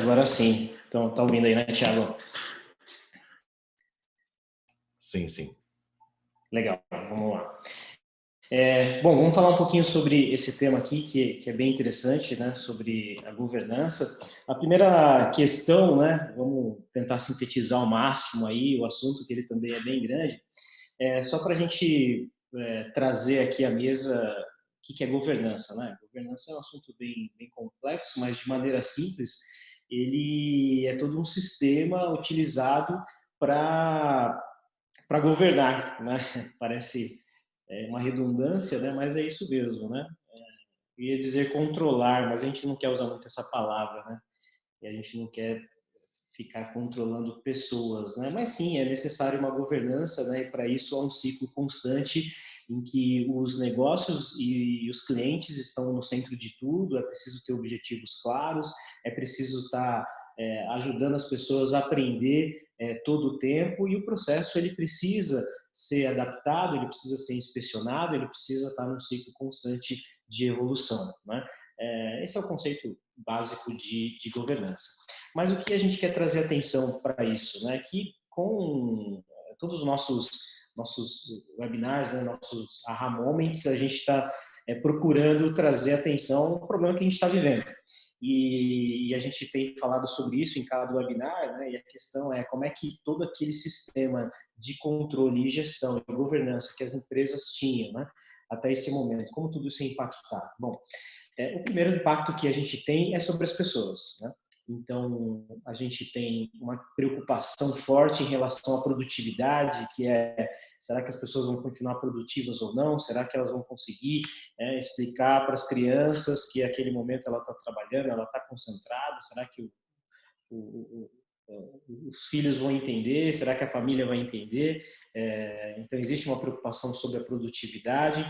Agora sim. Então, tá ouvindo aí, né, Thiago? Sim, sim. Legal, vamos lá. Bom, vamos falar um pouquinho sobre esse tema aqui, que é bem interessante, né, sobre a governança. A primeira questão, né, vamos tentar sintetizar ao máximo aí o assunto, que ele também é bem grande, só para a gente trazer aqui à mesa o que é governança, né? Governança é um assunto bem complexo, mas de maneira simples, ele é todo um sistema utilizado para governar, né? Parece uma redundância, né? Mas é isso mesmo, né? Eu ia dizer controlar, mas a gente não quer usar muito essa palavra, né? E a gente não quer ficar controlando pessoas, né? Mas sim, é necessário uma governança, né? E para isso há um ciclo constante em que os negócios e os clientes estão no centro de tudo. É preciso ter objetivos claros, é preciso estar ajudando as pessoas a aprender todo o tempo, e o processo ele precisa ser adaptado, ele precisa ser inspecionado, ele precisa estar num ciclo constante de evolução, né? Esse é o conceito básico de governança. Mas o que a gente quer trazer atenção para isso, né? Que com todos os nossos webinars, né, nossos aha moments, a gente está procurando trazer atenção ao problema que a gente está vivendo. E a gente tem falado sobre isso em cada webinar, né? E a questão é como é que todo aquele sistema de controle e gestão e governança que as empresas tinham, né, até esse momento, como tudo isso é impactado. Bom, o primeiro impacto que a gente tem é sobre as pessoas, né? Então, a gente tem uma preocupação forte em relação à produtividade, que é, será que as pessoas vão continuar produtivas ou não? Será que elas vão conseguir explicar para as crianças que aquele momento ela está trabalhando, ela está concentrada? Será que o, os filhos vão entender? Será que a família vai entender? Então, existe uma preocupação sobre a produtividade,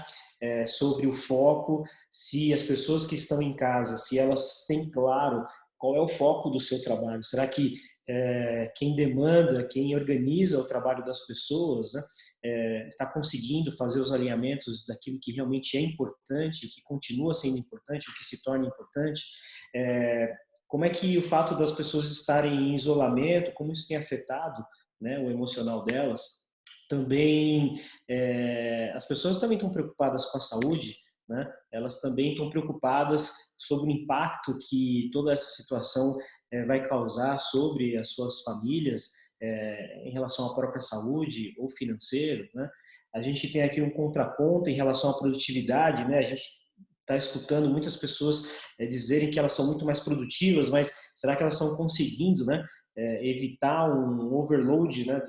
sobre o foco, se as pessoas que estão em casa, se elas têm claro qual é o foco do seu trabalho. Será que quem demanda, quem organiza o trabalho das pessoas, né, está conseguindo fazer os alinhamentos daquilo que realmente é importante, o que continua sendo importante, o que se torna importante? Como é que o fato das pessoas estarem em isolamento, como isso tem afetado, né, o emocional delas? Também, as pessoas também estão preocupadas com a saúde, né? Elas também estão preocupadas sobre o impacto que toda essa situação vai causar sobre as suas famílias em relação à própria saúde ou financeiro, né? A gente tem aqui um contraponto em relação à produtividade, né? A gente está escutando muitas pessoas dizerem que elas são muito mais produtivas, mas será que elas estão conseguindo, né, evitar um overload, né,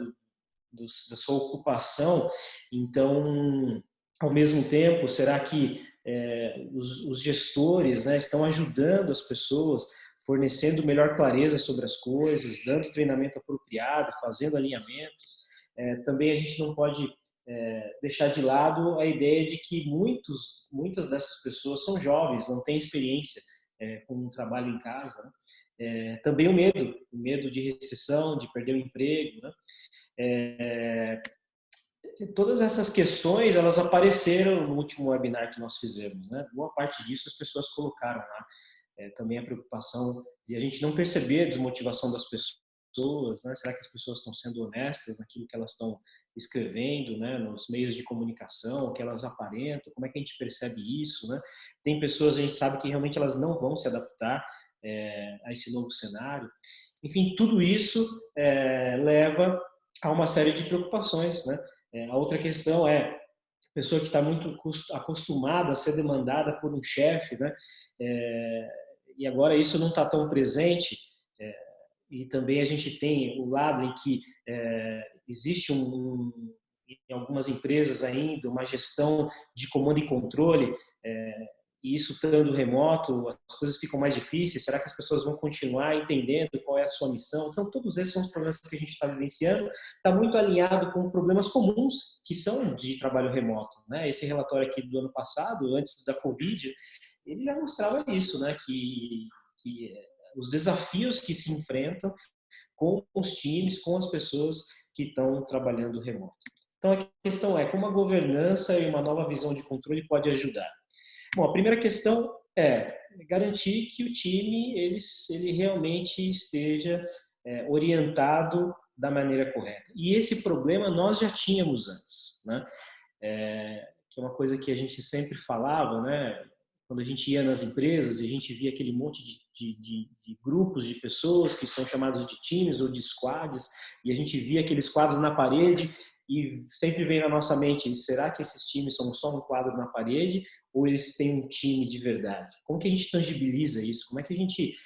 da sua ocupação? Então, ao mesmo tempo, será que os gestores, né, estão ajudando as pessoas, fornecendo melhor clareza sobre as coisas, dando treinamento apropriado, fazendo alinhamentos? Também a gente não pode deixar de lado a ideia de que muitas dessas pessoas são jovens, não têm experiência com um trabalho em casa, né? Também o medo de recessão, de perder o emprego, né? Todas essas questões, elas apareceram no último webinar que nós fizemos, né? Boa parte disso as pessoas colocaram lá. Também a preocupação de a gente não perceber a desmotivação das pessoas, né? Será que as pessoas estão sendo honestas naquilo que elas estão escrevendo, né? Nos meios de comunicação, o que elas aparentam, como é que a gente percebe isso, né? Tem pessoas, a gente sabe que realmente elas não vão se adaptar a esse novo cenário. Enfim, tudo isso leva a uma série de preocupações, né? A outra questão é a pessoa que está muito acostumada a ser demandada por um chefe, né? E agora isso não está tão presente. E também a gente tem o lado em que existe em algumas empresas ainda uma gestão de comando e controle, e isso estando remoto, as coisas ficam mais difíceis. Será que as pessoas vão continuar entendendo qual é a sua missão? Então, todos esses são os problemas que a gente está vivenciando. Está muito alinhado com problemas comuns que são de trabalho remoto, né? Esse relatório aqui do ano passado, antes da Covid, ele já mostrava isso, né? Que os desafios que se enfrentam com os times, com as pessoas que estão trabalhando remoto. Então, a questão é como a governança e uma nova visão de controle pode ajudar. Bom, a primeira questão Garantir que o time ele realmente esteja orientado da maneira correta. E esse problema nós já tínhamos antes, né? Que é uma coisa que a gente sempre falava, né? Quando a gente ia nas empresas e a gente via aquele monte de grupos de pessoas que são chamados de times ou de squads, e a gente via aqueles quadros na parede e sempre vem na nossa mente, será que esses times são só um quadro na parede ou eles têm um time de verdade? Como que a gente tangibiliza isso? Como é que a gente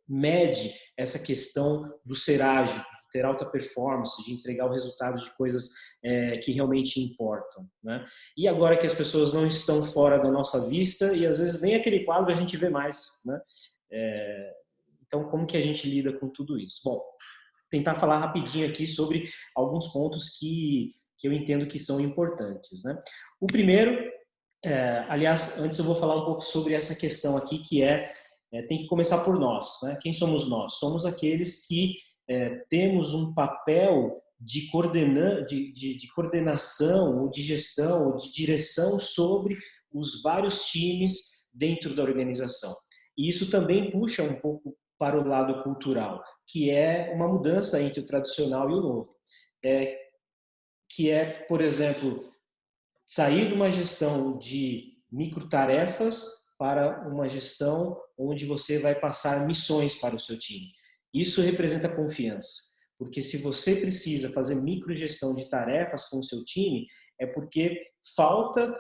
mede essa questão do ser ágil, de ter alta performance, de entregar o resultado de coisas que realmente importam, né? E agora que as pessoas não estão fora da nossa vista e às vezes nem aquele quadro a gente vê mais, né? Então, como que a gente lida com tudo isso? Bom, tentar falar rapidinho aqui sobre alguns pontos que eu entendo que são importantes, né? O primeiro, aliás, antes eu vou falar um pouco sobre essa questão aqui que tem que começar por nós, né? Quem somos nós? Somos aqueles que temos um papel de coordenação, ou de gestão, ou de direção sobre os vários times dentro da organização. E isso também puxa um pouco para o lado cultural, que é uma mudança entre o tradicional e o novo. Que é, por exemplo, sair de uma gestão de microtarefas para uma gestão onde você vai passar missões para o seu time. Isso representa confiança, porque se você precisa fazer microgestão de tarefas com o seu time, é porque falta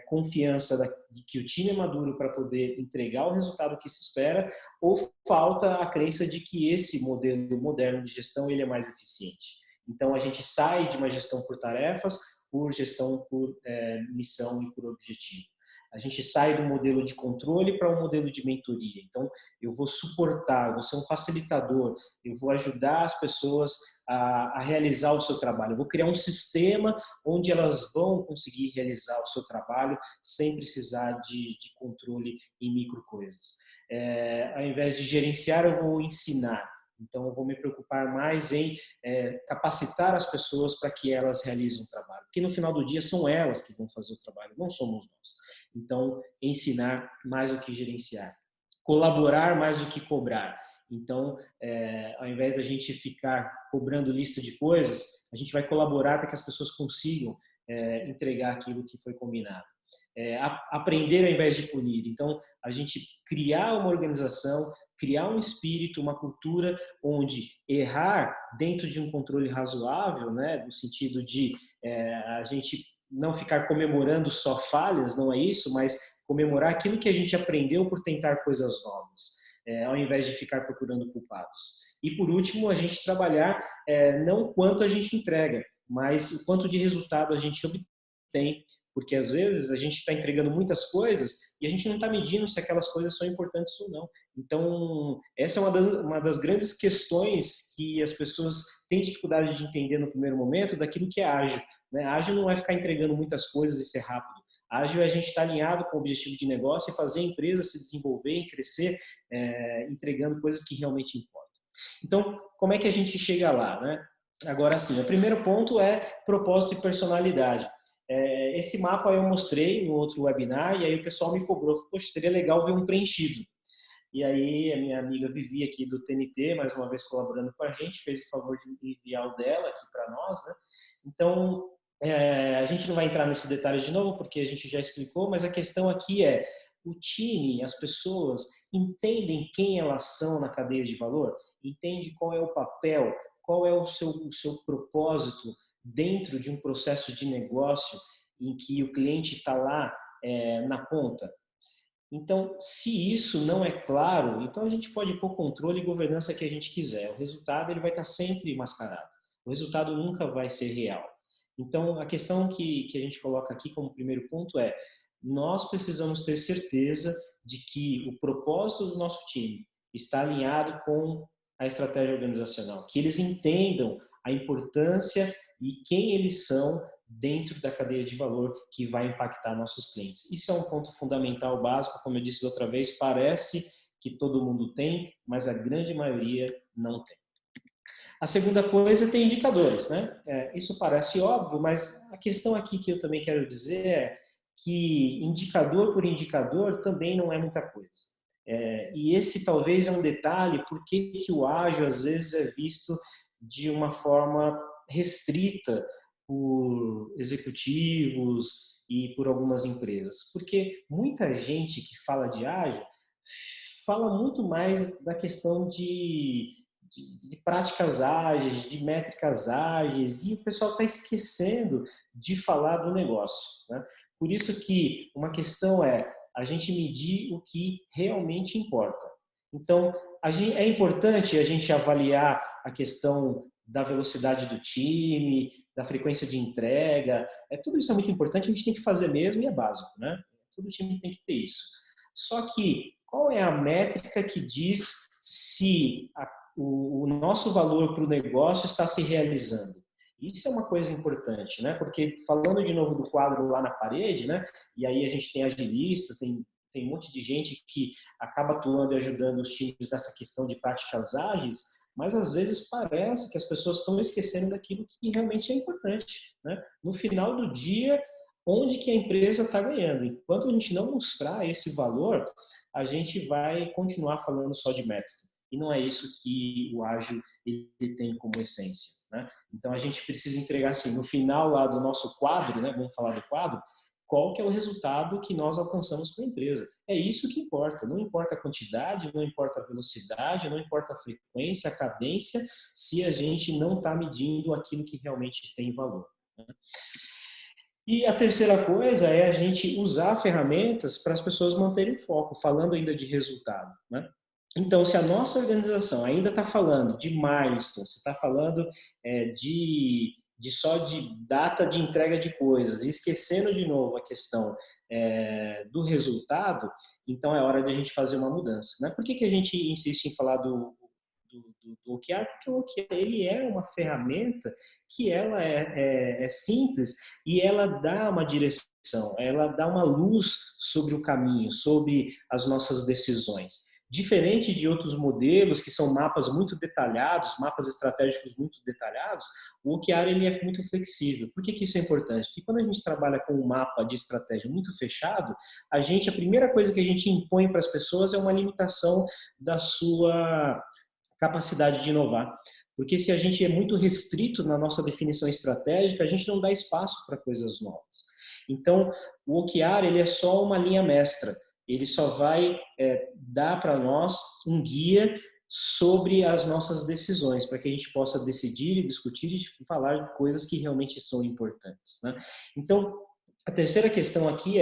confiança de que o time é maduro para poder entregar o resultado que se espera, ou falta a crença de que esse modelo moderno de gestão ele é mais eficiente. Então, a gente sai de uma gestão por tarefas por gestão por missão e por objetivo. A gente sai do modelo de controle para um modelo de mentoria. Então, eu vou suportar, eu vou ser um facilitador, eu vou ajudar as pessoas a realizar o seu trabalho. Eu vou criar um sistema onde elas vão conseguir realizar o seu trabalho sem precisar de controle em micro coisas. Ao invés de gerenciar, eu vou ensinar. Então, eu vou me preocupar mais em capacitar as pessoas para que elas realizem o trabalho. Porque no final do dia são elas que vão fazer o trabalho, não somos nós. Então, ensinar mais do que gerenciar. Colaborar mais do que cobrar. Então, ao invés da gente ficar cobrando lista de coisas, a gente vai colaborar para que as pessoas consigam entregar aquilo que foi combinado. Aprender ao invés de punir. Então, a gente criar uma organização, criar um espírito, uma cultura onde errar dentro de um controle razoável, né, no sentido de a gente não ficar comemorando só falhas, não é isso, mas comemorar aquilo que a gente aprendeu por tentar coisas novas, ao invés de ficar procurando culpados. E por último, a gente trabalhar não o quanto a gente entrega, mas o quanto de resultado a gente obtém, porque às vezes a gente está entregando muitas coisas e a gente não está medindo se aquelas coisas são importantes ou não. Então, essa é uma das grandes questões que as pessoas têm dificuldade de entender no primeiro momento daquilo que é ágil. Né? Ágil não é ficar entregando muitas coisas e ser rápido. Ágil é a gente estar alinhado com o objetivo de negócio e fazer a empresa se desenvolver e crescer, entregando coisas que realmente importam. Então, como é que a gente chega lá? Né? Agora sim, o primeiro ponto é propósito e personalidade. Esse mapa eu mostrei no outro webinar e aí o pessoal me cobrou, poxa, seria legal ver um preenchido. E aí a minha amiga Vivi aqui do TNT, mais uma vez colaborando com a gente, fez o favor de enviar o dela aqui para nós, né? Então, a gente não vai entrar nesse detalhe de novo, porque a gente já explicou, mas a questão aqui é, o time, as pessoas, entendem quem elas são na cadeia de valor? Entende qual é o papel, qual é o seu propósito dentro de um processo de negócio em que o cliente está lá na ponta? Então, se isso não é claro, então a gente pode pôr controle e governança que a gente quiser. O resultado ele vai estar sempre mascarado. O resultado nunca vai ser real. Então, a questão que a gente coloca aqui como primeiro ponto é: nós precisamos ter certeza de que o propósito do nosso time está alinhado com a estratégia organizacional, que eles entendam a importância e quem eles são dentro da cadeia de valor que vai impactar nossos clientes. Isso é um ponto fundamental, básico, como eu disse da outra vez, parece que todo mundo tem, mas a grande maioria não tem. A segunda coisa tem indicadores, né? Isso parece óbvio, mas a questão aqui que eu também quero dizer é que indicador por indicador também não é muita coisa. E esse talvez é um detalhe porque que o ágil às vezes é visto de uma forma restrita por executivos e por algumas empresas. Porque muita gente que fala de ágil fala muito mais da questão de práticas ágeis, de métricas ágeis, e o pessoal está esquecendo de falar do negócio, né? Por isso que uma questão é a gente medir o que realmente importa. Então, é importante a gente avaliar a questão da velocidade do time, da frequência de entrega. Tudo isso é muito importante, a gente tem que fazer mesmo e é básico, né? Todo time tem que ter isso. Só que qual é a métrica que diz se o nosso valor para o negócio está se realizando? Isso é uma coisa importante, né? Porque falando de novo do quadro lá na parede, né? E aí a gente tem agilista, tem um monte de gente que acaba atuando e ajudando os times nessa questão de práticas ágeis, mas às vezes parece que as pessoas estão esquecendo daquilo que realmente é importante, né? No final do dia, onde que a empresa está ganhando? Enquanto a gente não mostrar esse valor, a gente vai continuar falando só de método. E não é isso que o ágil ele tem como essência, né? Então a gente precisa entregar assim, no final lá do nosso quadro, né, vamos falar do quadro, qual que é o resultado que nós alcançamos com a empresa. É isso que importa, não importa a quantidade, não importa a velocidade, não importa a frequência, a cadência, se a gente não está medindo aquilo que realmente tem valor, né? E a terceira coisa é a gente usar ferramentas para as pessoas manterem o foco, falando ainda de resultado, né? Então, se a nossa organização ainda está falando de milestones, está falando só de data de entrega de coisas, e esquecendo de novo a questão do resultado, então é hora de a gente fazer uma mudança, né? Por que a gente insiste em falar do OKR? Porque o OKR ele é uma ferramenta que ela é simples e ela dá uma direção, ela dá uma luz sobre o caminho, sobre as nossas decisões. Diferente de outros modelos que são mapas muito detalhados, mapas estratégicos muito detalhados, o OKR ele é muito flexível. Por que isso é importante? Porque quando a gente trabalha com um mapa de estratégia muito fechado, a primeira coisa que a gente impõe para as pessoas é uma limitação da sua capacidade de inovar. Porque se a gente é muito restrito na nossa definição estratégica, a gente não dá espaço para coisas novas. Então, o OKR ele é só uma linha mestra. Ele só vai dar para nós um guia sobre as nossas decisões, para que a gente possa decidir e discutir e falar de coisas que realmente são importantes, né? Então, a terceira questão aqui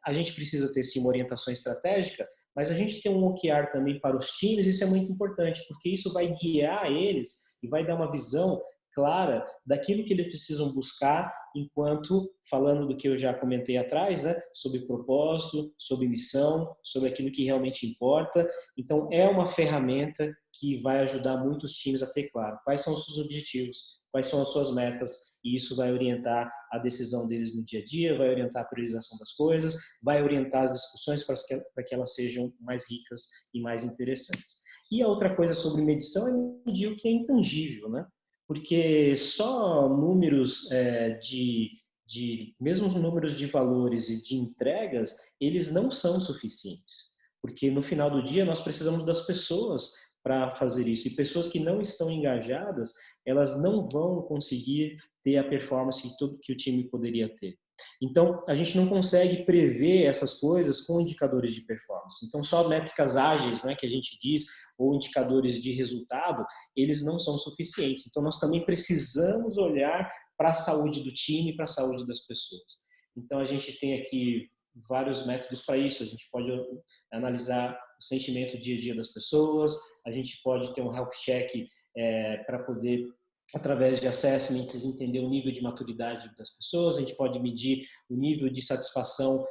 a gente precisa ter sim uma orientação estratégica, mas a gente tem um OKR também para os times, isso é muito importante, porque isso vai guiar eles e vai dar uma visão clara daquilo que eles precisam buscar, enquanto, falando do que eu já comentei atrás, né, sobre propósito, sobre missão, sobre aquilo que realmente importa. Então, é uma ferramenta que vai ajudar muitos times a ter claro quais são os seus objetivos, quais são as suas metas, e isso vai orientar a decisão deles no dia a dia, vai orientar a priorização das coisas, vai orientar as discussões para que elas sejam mais ricas e mais interessantes. E a outra coisa sobre medição é medir o que é intangível, né? Porque só números mesmo os números de valores e de entregas, eles não são suficientes. Porque no final do dia nós precisamos das pessoas para fazer isso. E pessoas que não estão engajadas, elas não vão conseguir ter a performance que o time poderia ter. Então, a gente não consegue prever essas coisas com indicadores de performance. Então, só métricas ágeis, né, que a gente diz, ou indicadores de resultado, eles não são suficientes. Então, nós também precisamos olhar para a saúde do time, para a saúde das pessoas. Então, a gente tem aqui vários métodos para isso. A gente pode analisar o sentimento dia a dia das pessoas, a gente pode ter um health check para poder, através de assessments, entender o nível de maturidade das pessoas, a gente pode medir o nível de satisfação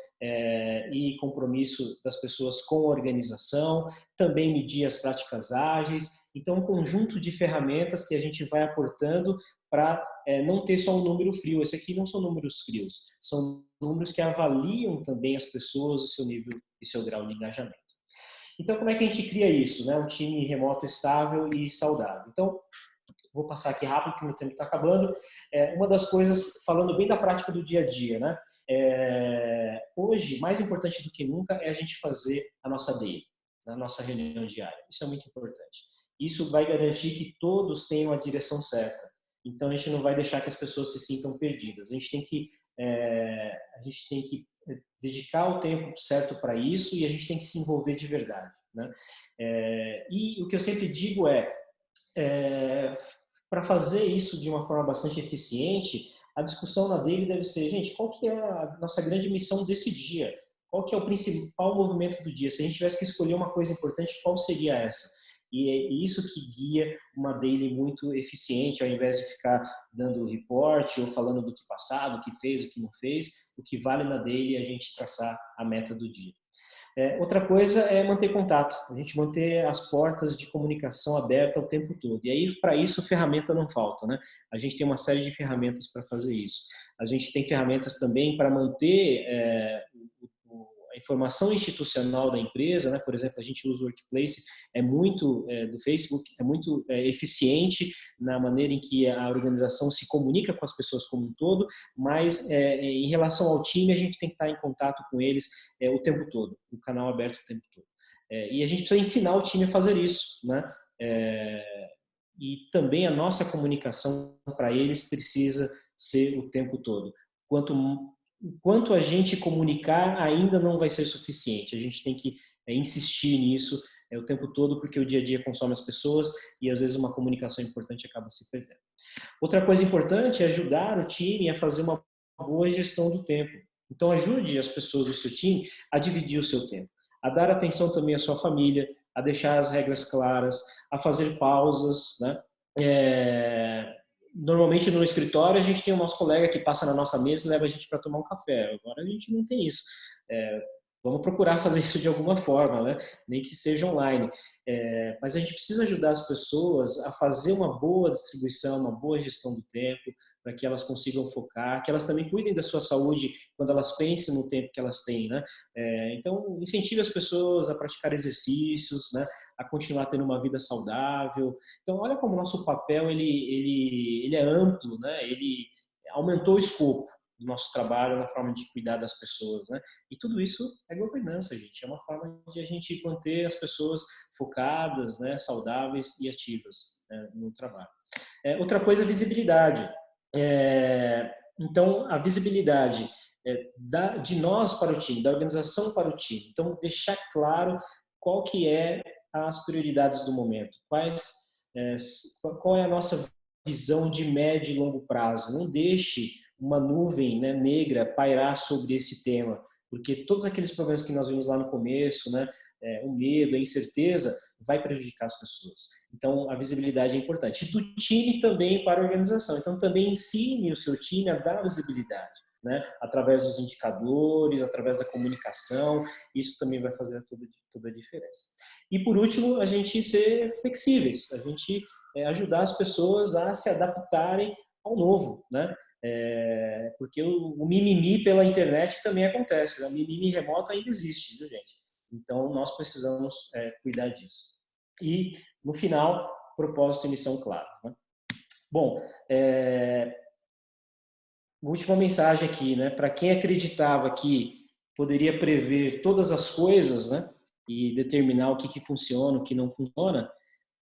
e compromisso das pessoas com a organização, também medir as práticas ágeis. Então, um conjunto de ferramentas que a gente vai aportando para não ter só um número frio. Esse aqui não são números frios, são números que avaliam também as pessoas, o seu nível e seu grau de engajamento. Então, como é que a gente cria isso, né? Um time remoto estável e saudável. Então, vou passar aqui rápido, porque meu tempo está acabando. Uma das coisas, falando bem da prática do dia a dia, né? Hoje, mais importante do que nunca, é a gente fazer a nossa daily, a nossa reunião diária. Isso é muito importante. Isso vai garantir que todos tenham a direção certa. Então, a gente não vai deixar que as pessoas se sintam perdidas. A gente tem que dedicar o tempo certo para isso e a gente tem que se envolver de verdade, né? E o que eu sempre digo para fazer isso de uma forma bastante eficiente, a discussão na dele deve ser, gente, qual que é a nossa grande missão desse dia? Qual que é o principal movimento do dia? Se a gente tivesse que escolher uma coisa importante, qual seria essa? E é isso que guia uma daily muito eficiente, ao invés de ficar dando report ou falando do que passado, o que fez, o que não fez. O que vale na daily é a gente traçar a meta do dia. Outra coisa é manter contato, a gente manter as portas de comunicação abertas o tempo todo. E aí, para isso, ferramenta não falta, né? A gente tem uma série de ferramentas para fazer isso. A gente tem ferramentas também para manter a informação institucional da empresa, né? Por exemplo, a gente usa o Workplace, do Facebook, é muito eficiente na maneira em que a organização se comunica com as pessoas como um todo, mas em relação ao time, a gente tem que estar em contato com eles o tempo todo, o canal aberto o tempo todo. E a gente precisa ensinar o time a fazer isso, né? E também a nossa comunicação para eles precisa ser o tempo todo. Quanto a gente comunicar ainda não vai ser suficiente. A gente tem que insistir nisso o tempo todo, porque o dia a dia consome as pessoas e às vezes uma comunicação importante acaba se perdendo. Outra coisa importante é ajudar o time a fazer uma boa gestão do tempo. Então ajude as pessoas do seu time a dividir o seu tempo, a dar atenção também à sua família, a deixar as regras claras, a fazer pausas, né? Normalmente no escritório a gente tem o nosso colega que passa na nossa mesa e leva a gente para tomar um café. Agora a gente não tem isso. Vamos procurar fazer isso de alguma forma, né? Nem que seja online. Mas a gente precisa ajudar as pessoas a fazer uma boa distribuição, uma boa gestão do tempo, para que elas consigam focar, que elas também cuidem da sua saúde quando elas pensem no tempo que elas têm, né? Então, incentive as pessoas a praticar exercícios, né? A continuar tendo uma vida saudável. Então, olha como o nosso papel ele é amplo, né? Ele aumentou o escopo do nosso trabalho na forma de cuidar das pessoas, né? E tudo isso é governança, gente. É uma forma de a gente manter as pessoas focadas, né? Saudáveis e ativas, né? No trabalho. Outra coisa é visibilidade. Então, a visibilidade de nós para o time, da organização para o time. Então, deixar claro qual que é as prioridades do momento, qual é a nossa visão de médio e longo prazo. Não deixe uma nuvem, né, negra pairar sobre esse tema, porque todos aqueles problemas que nós vimos lá no começo, né, o medo, a incerteza, vai prejudicar as pessoas. Então, a visibilidade é importante. E do time também para a organização. Então, também ensine o seu time a dar visibilidade, né? Através dos indicadores, através da comunicação. Isso também vai fazer toda a diferença. E, por último, a gente ser flexíveis. A gente ajudar as pessoas a se adaptarem ao novo, né? Porque o mimimi pela internet também acontece. Né? O mimimi remoto ainda existe, viu, gente? Então, nós precisamos cuidar disso. E, no final, propósito e missão clara. Né? Bom, última mensagem aqui, né? Para quem acreditava que poderia prever todas as coisas, né? E determinar o que funciona, o que não funciona,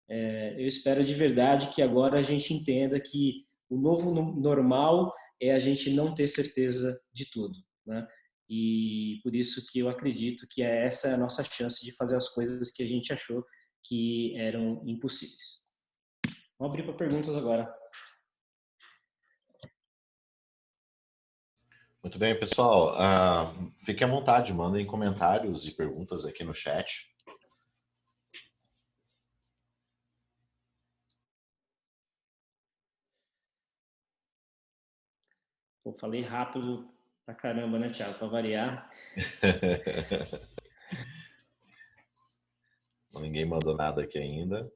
eu espero de verdade que agora a gente entenda que o novo normal é a gente não ter certeza de tudo, né? E por isso que eu acredito que essa é a nossa chance de fazer as coisas que a gente achou que eram impossíveis. Vamos abrir para perguntas agora. Muito bem, pessoal. Fiquem à vontade, mandem comentários e perguntas aqui no chat. Eu falei rápido pra caramba, né, Thiago? Para variar. Ninguém mandou nada aqui ainda.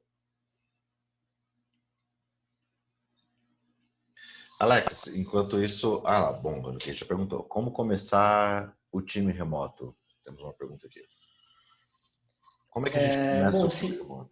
Alex, enquanto isso... bom, a gente já perguntou. Como começar o time remoto? Temos uma pergunta aqui. Como é que a gente começa o time remoto?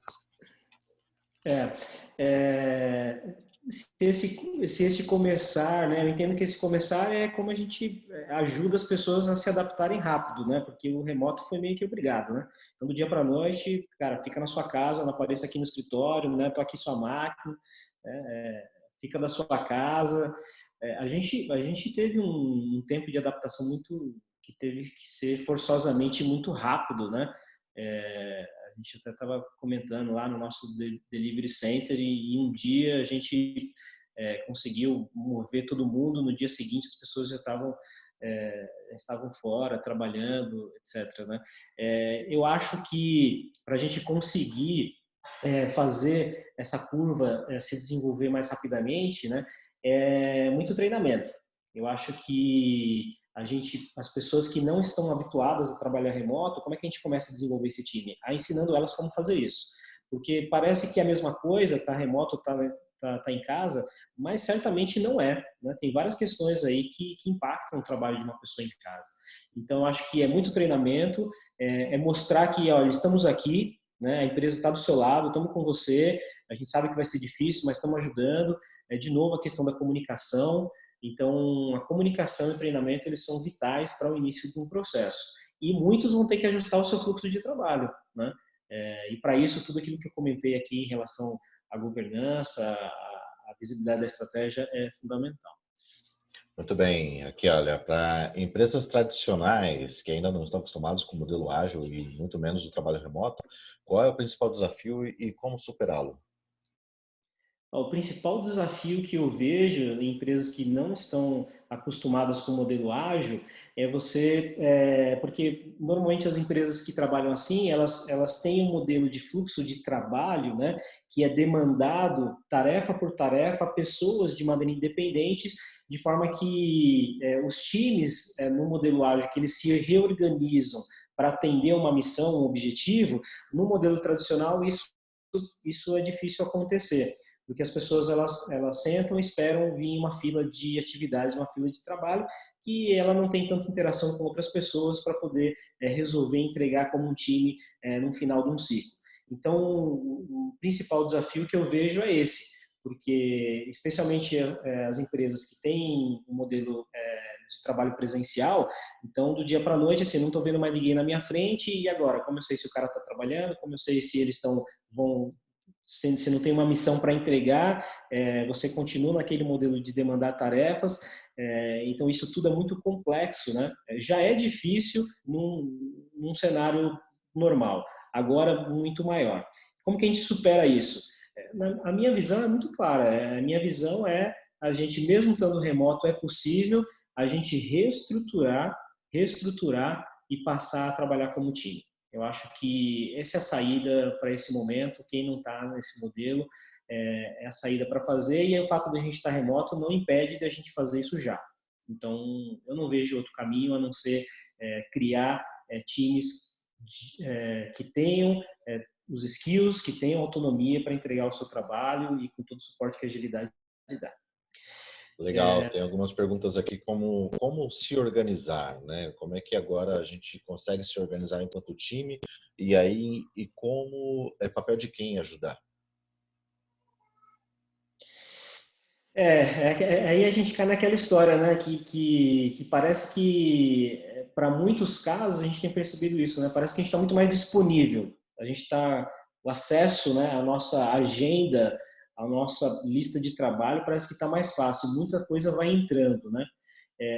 É, se esse começar, né? Eu entendo que esse começar é como a gente ajuda as pessoas a se adaptarem rápido, né? Porque o remoto foi meio que obrigado, né? Então, do dia para a noite, cara, fica na sua casa, não apareça aqui no escritório, né? Tô aqui sua máquina, né? Fica da sua casa. A gente teve um tempo de adaptação muito que teve que ser forçosamente muito rápido, né? A gente até estava comentando lá no nosso delivery center e um dia a gente conseguiu mover todo mundo. No dia seguinte as pessoas já estavam fora trabalhando, etc. Né? Eu acho que para a gente conseguir fazer essa curva se desenvolver mais rapidamente, né, é muito treinamento. Eu acho que as pessoas que não estão habituadas a trabalhar remoto, como é que a gente começa a desenvolver esse time? Ensinando elas como fazer isso. Porque parece que é a mesma coisa, tá remoto, tá em casa, mas certamente não é. Né? Tem várias questões aí que impactam o trabalho de uma pessoa em casa. Então, acho que é muito treinamento, mostrar que, olha, estamos aqui, né? A empresa está do seu lado, estamos com você, a gente sabe que vai ser difícil, mas estamos ajudando. De novo, a questão da comunicação. Então, a comunicação e o treinamento, eles são vitais para o início de um processo. E muitos vão ter que ajustar o seu fluxo de trabalho, né? E para isso, tudo aquilo que eu comentei aqui em relação à governança, à visibilidade da estratégia é fundamental. Muito bem, aqui olha, para empresas tradicionais que ainda não estão acostumadas com o modelo ágil e muito menos o trabalho remoto, qual é o principal desafio e como superá-lo? O principal desafio que eu vejo em empresas que não estão acostumadas com o modelo ágil porque normalmente as empresas que trabalham assim, elas têm um modelo de fluxo de trabalho, né, que é demandado tarefa por tarefa, pessoas de maneira independentes, de forma que os times no modelo ágil, que eles se reorganizam para atender uma missão, um objetivo. No modelo tradicional isso é difícil acontecer, porque as pessoas elas sentam e esperam vir uma fila de atividades, uma fila de trabalho, que ela não tem tanta interação com outras pessoas para poder resolver entregar como um time no final de um ciclo. Então, o principal desafio que eu vejo é esse, porque especialmente as empresas que têm um modelo de trabalho presencial, então do dia para a noite, assim, não estou vendo mais ninguém na minha frente, e agora? Como eu sei se o cara está trabalhando? Como eu sei se eles vão se não tem uma missão para entregar, você continua naquele modelo de demandar tarefas, então isso tudo é muito complexo, né? Já é difícil num cenário normal, agora muito maior. Como que a gente supera isso? A minha visão é muito clara, a minha visão é a gente, mesmo estando remoto, é possível a gente reestruturar e passar a trabalhar como time. Eu acho que essa é a saída para esse momento. Quem não está nesse modelo a saída para fazer, e o fato de a gente estar remoto não impede de a gente fazer isso já. Então, eu não vejo outro caminho a não ser criar times que tenham os skills, que tenham autonomia para entregar o seu trabalho e com todo o suporte que a agilidade dá. Legal, tem algumas perguntas aqui como se organizar, né? Como é que agora a gente consegue se organizar enquanto time e como é papel de quem ajudar? Aí a gente cai naquela história, né, que parece que, para muitos casos, a gente tem percebido isso, né, parece que a gente está muito mais disponível, a gente está, o acesso, né, à nossa agenda, à nossa lista de trabalho, parece que está mais fácil, muita coisa vai entrando, né.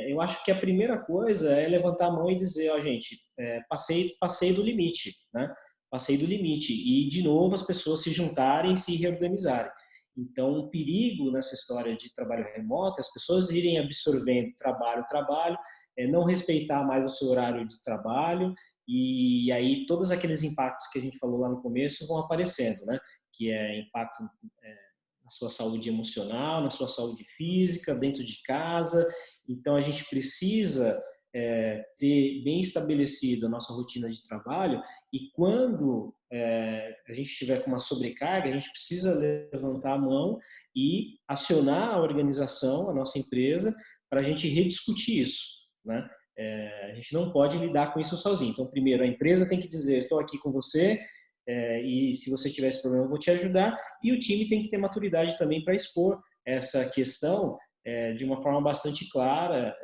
Eu acho que a primeira coisa é levantar a mão e dizer, ó, gente, passei do limite, né, passei do limite, e de novo as pessoas se juntarem e se reorganizarem. Então, o perigo nessa história de trabalho remoto é as pessoas irem absorvendo trabalho, não respeitar mais o seu horário de trabalho, e aí todos aqueles impactos que a gente falou lá no começo vão aparecendo, né? Que é impacto na sua saúde emocional, na sua saúde física, dentro de casa. Então, a gente precisa ter bem estabelecida a nossa rotina de trabalho, e quando a gente estiver com uma sobrecarga, a gente precisa levantar a mão e acionar a organização, a nossa empresa, para a gente rediscutir isso, né? A gente não pode lidar com isso sozinho. Então, primeiro, a empresa tem que dizer, estou aqui com você, e se você tiver esse problema, eu vou te ajudar. E o time tem que ter maturidade também para expor essa questão de uma forma bastante clara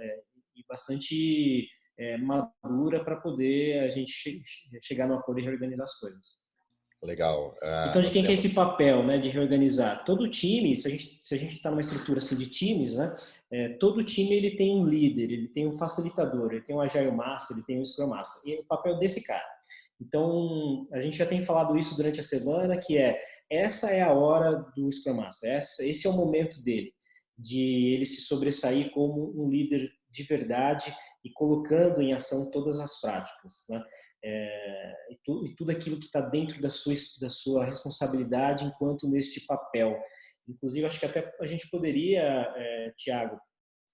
e bastante madura para poder a gente chegar no acordo e reorganizar as coisas. Legal. Então, de Nós quem que é esse temos. papel, né, de reorganizar? Todo time, se a gente está numa estrutura assim de times, né, todo time ele tem um líder, ele tem um facilitador, ele tem um Agile Master, ele tem um Scrum Master. E é o papel desse cara. Então, a gente já tem falado isso durante a semana, que essa é a hora do Scrum Master, esse é o momento dele, de ele se sobressair como um líder de verdade e colocando em ação todas as práticas, né? E tudo aquilo que está dentro da sua responsabilidade enquanto neste papel. Inclusive, acho que até a gente poderia, Tiago,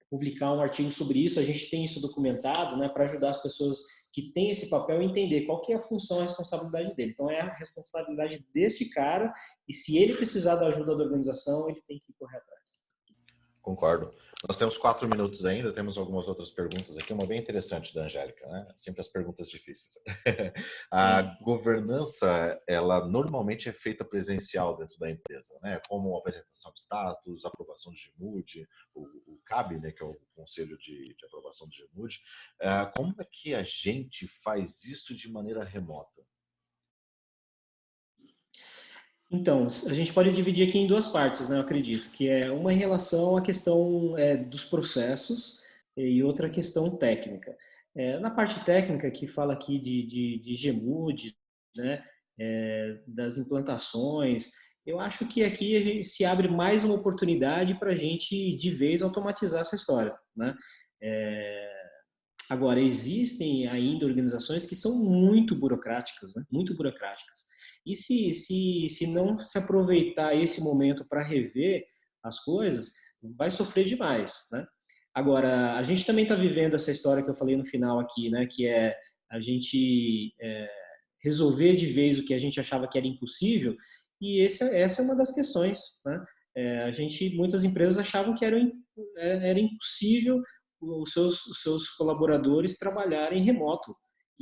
publicar um artigo sobre isso. A gente tem isso documentado, né, para ajudar as pessoas que têm esse papel a entender qual que é a função, a responsabilidade dele. Então, é a responsabilidade deste cara e se ele precisar da ajuda da organização, ele tem que correr atrás. Concordo. Nós temos 4 minutos ainda, temos algumas outras perguntas aqui, uma bem interessante da Angélica, né? Sempre as perguntas difíceis. A governança, ela normalmente é feita presencial dentro da empresa, né? Como apresentação de status, aprovação de GMUD, o CAB, né? Que é o Conselho de Aprovação do GMUD. Como é que a gente faz isso de maneira remota? Então, a gente pode dividir aqui em duas partes, né? Eu acredito, que é uma em relação à questão dos processos e outra questão técnica. Na parte técnica, que fala aqui de GMUD, né? Das implantações, eu acho que aqui a gente se abre mais uma oportunidade para a gente de vez automatizar essa história, né? Agora, existem ainda organizações que são muito burocráticas, né? Muito burocráticas. E se não se aproveitar esse momento para rever as coisas, vai sofrer demais, né? Agora, a gente também está vivendo essa história que eu falei no final aqui, né? Que é a gente resolver de vez o que a gente achava que era impossível, e essa é uma das questões, né? Muitas empresas achavam que era impossível os seus colaboradores trabalharem remoto.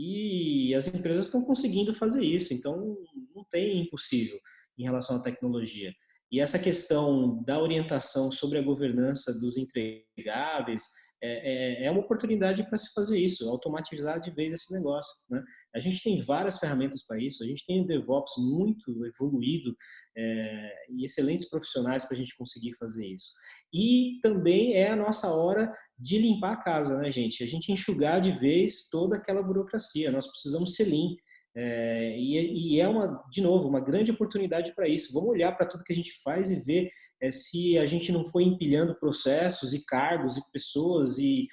E as empresas estão conseguindo fazer isso, então não tem impossível em relação à tecnologia. E essa questão da orientação sobre a governança dos entregáveis é uma oportunidade para se fazer isso, automatizar de vez esse negócio, né? A gente tem várias ferramentas para isso, a gente tem o DevOps muito evoluído e excelentes profissionais para a gente conseguir fazer isso. E também é a nossa hora de limpar a casa, né, gente? A gente enxugar de vez toda aquela burocracia. Nós precisamos ser lean. E é de novo, uma grande oportunidade para isso. Vamos olhar para tudo que a gente faz e ver se a gente não foi empilhando processos e cargos e pessoas e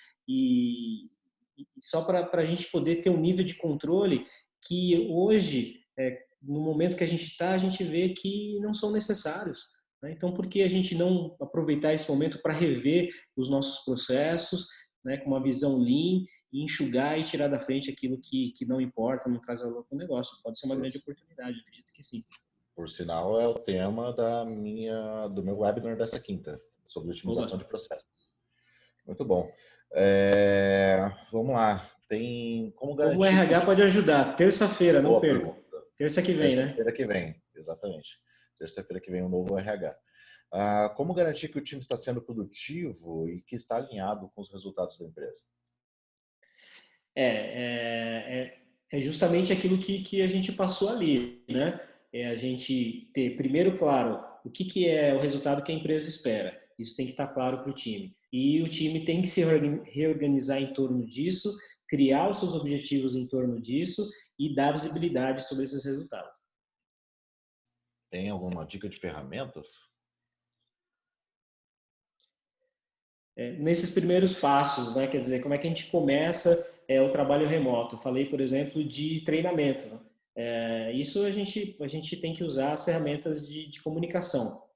só para a gente poder ter um nível de controle que hoje, no momento que a gente está, a gente vê que não são necessários. Né? Então, por que a gente não aproveitar esse momento para rever os nossos processos, né, com uma visão lean e enxugar e tirar da frente aquilo que não importa, não traz valor para o negócio? Pode ser uma grande oportunidade, eu acredito que sim. Por sinal, é o tema do meu webinar dessa quinta, sobre otimização de processos. Muito bom. Vamos lá. Como Como o garantir que o RH time... pode ajudar? Terça-feira, não Boa perca. pergunta. Terça que vem, né? Terça-feira que vem, exatamente. Terça-feira que vem um novo RH. Como garantir que o time está sendo produtivo e que está alinhado com os resultados da empresa? É justamente aquilo que a gente passou ali, né? É a gente ter, primeiro, claro, o que é o resultado que a empresa espera. Isso tem que estar claro para o time. E o time tem que se reorganizar em torno disso, criar os seus objetivos em torno disso e dar visibilidade sobre esses resultados. Tem alguma dica de ferramentas? Nesses primeiros passos, né? Quer dizer, como é que a gente começa o trabalho remoto? Eu falei, por exemplo, de treinamento. Isso a gente tem que usar as ferramentas de comunicação.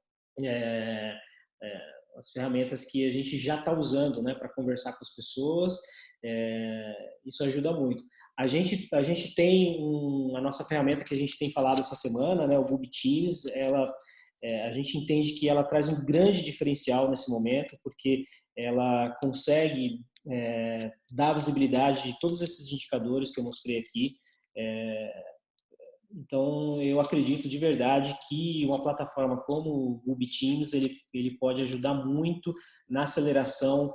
As ferramentas que a gente já está usando, né, para conversar com as pessoas, isso ajuda muito. A gente tem a nossa ferramenta que a gente tem falado essa semana, né, o Google Teams, a gente entende que ela traz um grande diferencial nesse momento, porque ela consegue dar visibilidade de todos esses indicadores que eu mostrei aqui, Então, eu acredito de verdade que uma plataforma como o Google Teams, ele pode ajudar muito na aceleração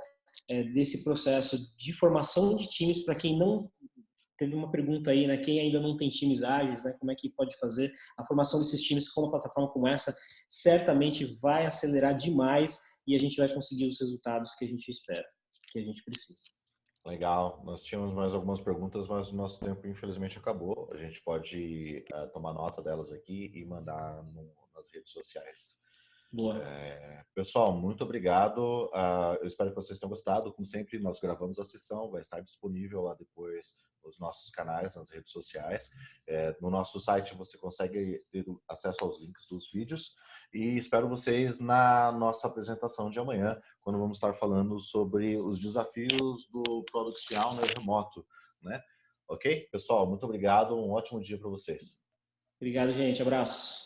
desse processo de formação de times para quem não teve uma pergunta aí, né? Quem ainda não tem times ágeis, né? Como é que pode fazer a formação desses times com uma plataforma como essa? Certamente vai acelerar demais e a gente vai conseguir os resultados que a gente espera, que a gente precisa. Legal. Nós tínhamos mais algumas perguntas, mas o nosso tempo infelizmente acabou. A gente pode tomar nota delas aqui e mandar nas redes sociais. Boa. Pessoal, muito obrigado. Eu espero que vocês tenham gostado. Como sempre, nós gravamos a sessão, vai estar disponível lá depois nos nossos canais, nas redes sociais. No nosso site você consegue ter acesso aos links dos vídeos. E espero vocês na nossa apresentação de amanhã, quando vamos estar falando sobre os desafios do Product Owner remoto, né? Ok? Pessoal, muito obrigado. Um ótimo dia para vocês. Obrigado, gente. Abraço.